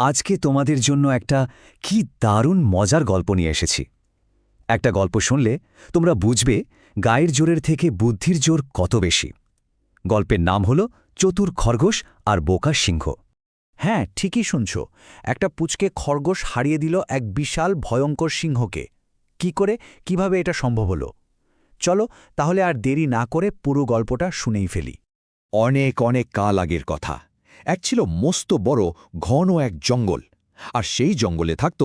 আজকে তোমাদের জন্য একটা কি দারুণ মজার গল্প নিয়ে এসেছি। একটা গল্প শুনলে তোমরা বুঝবে গায়ের জোরের থেকে বুদ্ধির জোর কত বেশি। গল্পের নাম হল চতুর খরগোশ আর বোকা সিংহ। হ্যাঁ, ঠিকই শুনছ। একটা পুচকে খরগোশ হারিয়ে দিল এক বিশাল ভয়ঙ্কর সিংহকে। কি করে, কিভাবে এটা সম্ভব হলো? চলো তাহলে আর দেরি না করে পুরো গল্পটা শুনেই ফেলি। অনেক অনেক কাল আগের কথা। এক ছিল মস্ত বড় ঘন এক জঙ্গল, আর সেই জঙ্গলে থাকত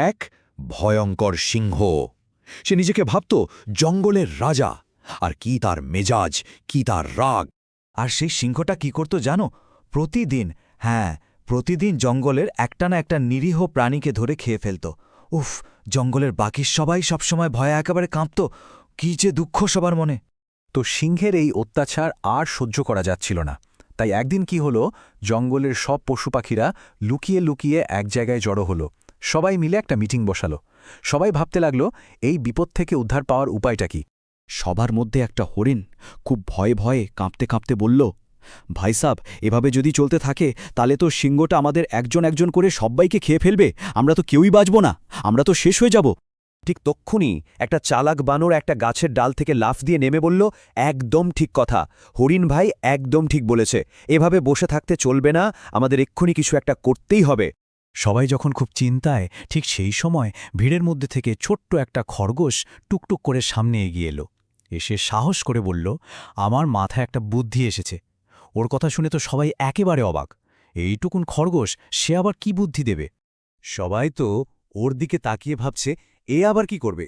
এক ভয়ঙ্কর সিংহ। সে নিজেকে ভাবত জঙ্গলের রাজা, আর কি তার মেজাজ, কি তার রাগ। আর সেই সিংহটা কি করত জানো? প্রতিদিন জঙ্গলের একটা না একটা নিরীহ প্রাণীকে ধরে খেয়ে ফেলত। উফ, জঙ্গলের বাকি সবাই সবসময় ভয়ে একেবারে কাঁপত। কি যে দুঃখ সবার মনে। তো সিংহের এই অত্যাচার আর সহ্য করা যাচ্ছিল না। তাই একদিন কি হলো, জঙ্গলের সব পশু পাখিরা লুকিয়ে লুকিয়ে এক জায়গায় জড়ো হলো। সবাই মিলে একটা মিটিং বসালো। সবাই ভাবতে লাগলো এই বিপদ থেকে উদ্ধার পাওয়ার উপায়টা কি। সবার মধ্যে একটা হরিণ খুব ভয়ে ভয়ে কাঁপতে কাঁপতে বলল, ভাই সাব, এভাবে যদি চলতে থাকে তাহলে তো সিংহটা আমাদের একজন একজন করে সবাইকে খেয়ে ফেলবে। আমরা তো কেউই বাঁচব না, আমরা তো শেষ হয়ে যাব। ঠিক তক্ষুনি একটা চালাক বানর একটা গাছের ডাল থেকে লাফ দিয়ে নেমে বলল, একদম ঠিক কথা, হরিণ ভাই একদম ঠিক বলেছে। এভাবে বসে থাকতে চলবে না, আমাদের এক্ষুনি কিছু একটা করতেই হবে। সবাই যখন খুব চিন্তায়, ঠিক সেই সময় ভিড়ের মধ্যে থেকে ছোট্ট একটা খরগোশ টুকটুক করে সামনে এগিয়ে এলো। এসে সাহস করে বলল, আমার মাথায় একটা বুদ্ধি এসেছে। ওর কথা শুনে তো সবাই একেবারে অবাক। এইটুকুন খরগোশ, সে আবার কি বুদ্ধি দেবে? সবাই তো ওর দিকে তাকিয়ে ভাবছে এ আবার কি করবে,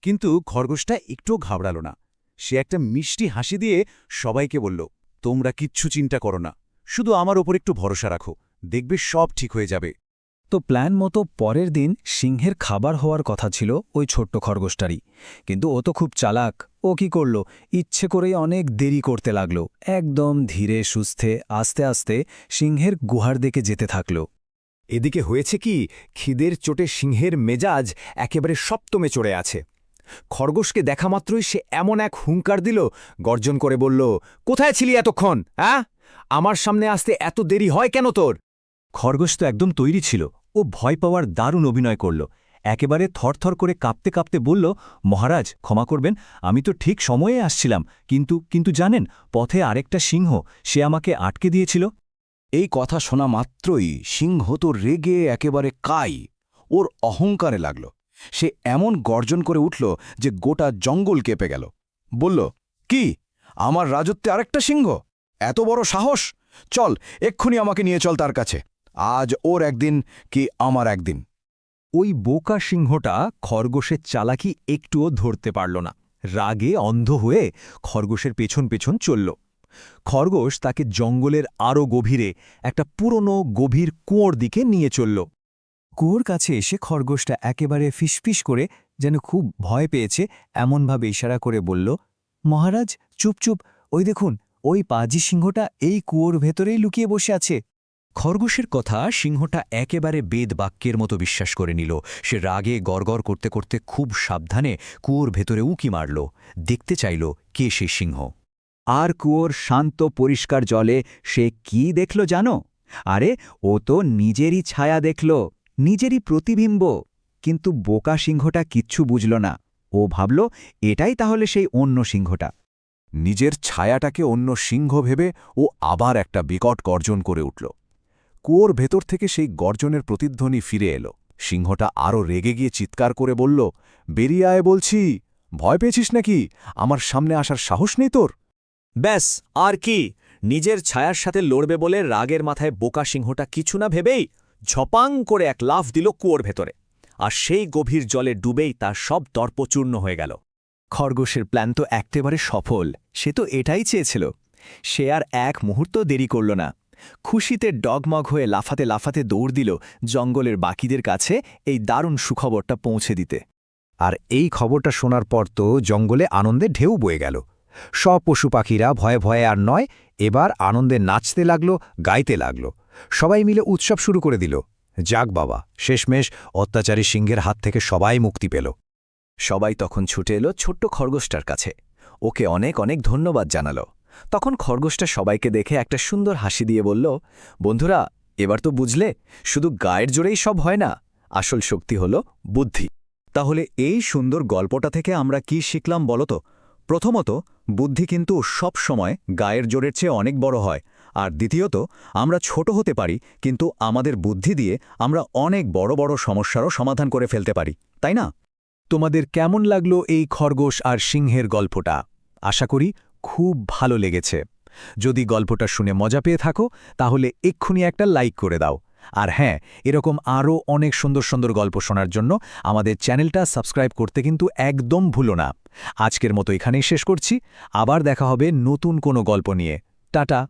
কিন্তু খরগোশটা একটুও ঘাবড়াল না। সে একটা মিষ্টি হাসি দিয়ে সবাইকে বলল, তোমরা কিচ্ছু চিন্তা করো না, শুধু আমার ওপর একটু ভরসা রাখো, দেখবে সব ঠিক হয়ে যাবে। তো প্ল্যান মতো পরের দিন সিংহের খাবার হওয়ার কথা ছিল ওই ছোট্ট খরগোশটারই। কিন্তু ও তো খুব চালাক। ও কি করল, ইচ্ছে করেই অনেক দেরি করতে লাগল। একদম ধীরে সুস্থে আস্তে আস্তে সিংহের গুহার দিকে যেতে থাকল। এদিকে হয়েছে কি, খিদের চোটে সিংহের মেজাজ একেবারে সপ্তমে চড়ে আছে। খরগোশকে দেখা মাত্রই সে এমন এক হুঙ্কার দিল, গর্জন করে বলল, কোথায় ছিলি এতক্ষণ? আমার সামনে আসতে এত দেরি হয় কেন তোর? খরগোশ তো একদম তৈরি ছিল। ও ভয় পাওয়ার দারুণ অভিনয় করল। একেবারে থরথর করে কাঁপতে কাঁপতে বলল, মহারাজ ক্ষমা করবেন, আমি তো ঠিক সময়ে আসছিলাম, কিন্তু জানেন, পথে আরেকটা সিংহ, সে আমাকে আটকে দিয়েছিল। এই কথা শোনা মাত্রই সিংহ তো রেগে একেবারে কাই। ওর অহংকারে লাগল। সে এমন গর্জন করে উঠল যে গোটা জঙ্গল কেঁপে গেল। বলল, কি, আমার রাজত্বে আরেকটা সিংহ? এত বড় সাহস! চল, এক্ষুনি আমাকে নিয়ে চল তার কাছে। আজ ওর একদিন কি আমার একদিন। ওই বোকা সিংহটা খরগোশের চালাকি একটুও ধরতে পারল না। রাগে অন্ধ হয়ে খরগোশের পেছন পেছন চলল। খরগোশ তাকে জঙ্গলের আরও গভীরে একটা পুরনো গভীর কুয়োর দিকে নিয়ে চলল। কুয়োর কাছে এসে খরগোশটা একেবারে ফিসফিস করে, যেন খুব ভয় পেয়েছে এমনভাবে ইশারা করে বলল, মহারাজ চুপ চুপ, ওই দেখুন, ওই পাজি সিংহটা এই কুয়োর ভেতরেই লুকিয়ে বসে আছে। খরগোশের কথা সিংহটা একেবারে বেদ বাক্যের মতো বিশ্বাস করে নিল। সে রাগে গড়গড় করতে করতে খুব সাবধানে কুয়োর ভেতরে উঁকি মারল। দেখতে চাইল কে সে সিংহ। আর কুয়োর শান্ত পরিষ্কার জলে সে কি দেখল জানো? আরে, ও তো নিজেরই ছায়া দেখল, নিজেরই প্রতিবিম্ব। কিন্তু বোকা সিংহটা কিচ্ছু বুঝল না। ও ভাবল, এটাই তাহলে সেই অন্য সিংহটা। নিজের ছায়াটাকে অন্য সিংহ ভেবে ও আবার একটা বিকট গর্জন করে উঠল। কুয়োর ভেতর থেকে সেই গর্জনের প্রতিধ্বনি ফিরে এলো। সিংহটা আরও রেগে গিয়ে চিৎকার করে বলল, বেরিয়ে আয় বলছি, ভয় পেয়েছিস নাকি? আমার সামনে আসার সাহস নেই তোর? ব্যাস, আর কি, নিজের ছায়ার সাথে লড়বে বলে রাগের মাথায় বোকা সিংহটা কিছু না ভেবেই ঝপাং করে এক লাফ দিল কুয়োর ভেতরে। আর সেই গভীর জলে ডুবেই তার সব দর্পচূর্ণ হয়ে গেল। খরগোশের প্ল্যান তো একেবারে সফল। সে তো এটাই চেয়েছিল। সে আর এক মুহূর্ত দেরি করল না। খুশিতে ডগমগ হয়ে লাফাতে লাফাতে দৌড় দিল জঙ্গলের বাকিদের কাছে এই দারুণ সুখবরটা পৌঁছে দিতে। আর এই খবরটা শোনার পর তো জঙ্গলে আনন্দে ঢেউ বয়ে গেল। সব পশু পাখিরা ভয়ে ভয়ে আর নয়, এবার আনন্দে নাচতে লাগল, গাইতে লাগল। সবাই মিলে উৎসব শুরু করে দিল। যাক বাবা, শেষমেশ অত্যাচারী সিংহের হাত থেকে সবাই মুক্তি পেল। সবাই তখন ছুটে এলো ছোট্ট খরগোশটার কাছে। ওকে অনেক অনেক ধন্যবাদ জানালো। তখন খরগোশটা সবাইকে দেখে একটা সুন্দর হাসি দিয়ে বলল, বন্ধুরা, এবার তো বুঝলে শুধু গায়ের জোরেই সব হয় না, আসল শক্তি হলো বুদ্ধি। তাহলে এই সুন্দর গল্পটা থেকে আমরা কি শিখলাম বলো তো? প্রথমত, বুদ্ধি কিন্তু সব সময় গায়ের জোরের চেয়ে অনেক বড় হয়। আর দ্বিতীয়ত, আমরা ছোট হতে পারি, কিন্তু আমাদের বুদ্ধি দিয়ে আমরা অনেক বড় বড় সমস্যারও সমাধান করে ফেলতে পারি, তাই না? তোমাদের কেমন লাগলো এই খরগোশ আর সিংহের গল্পটা? আশা করি খুব ভালো লেগেছে। যদি গল্পটা শুনে মজা পেয়ে থাকো তাহলে এক্ষুনি একটা লাইক করে দাও। আর হ্যাঁ, এরকম আরও অনেক সুন্দর সুন্দর গল্প শোনার জন্য আমাদের চ্যানেলটা সাবস্ক্রাইব করতে কিন্তু একদম ভুলো না। আজকের মতো এখানেই শেষ করছি, আবার দেখা হবে নতুন কোনো গল্প নিয়ে। টাটা।